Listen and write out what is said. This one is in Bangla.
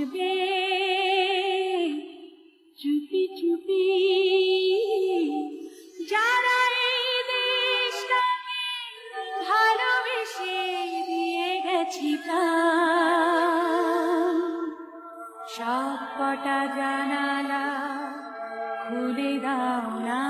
আসবে চুপি চুপি, যারা এই দেশটাকে ভালোবেসে দিয়ে গেছি প্রাণ। সব কটা জানালা খুলে দাও না।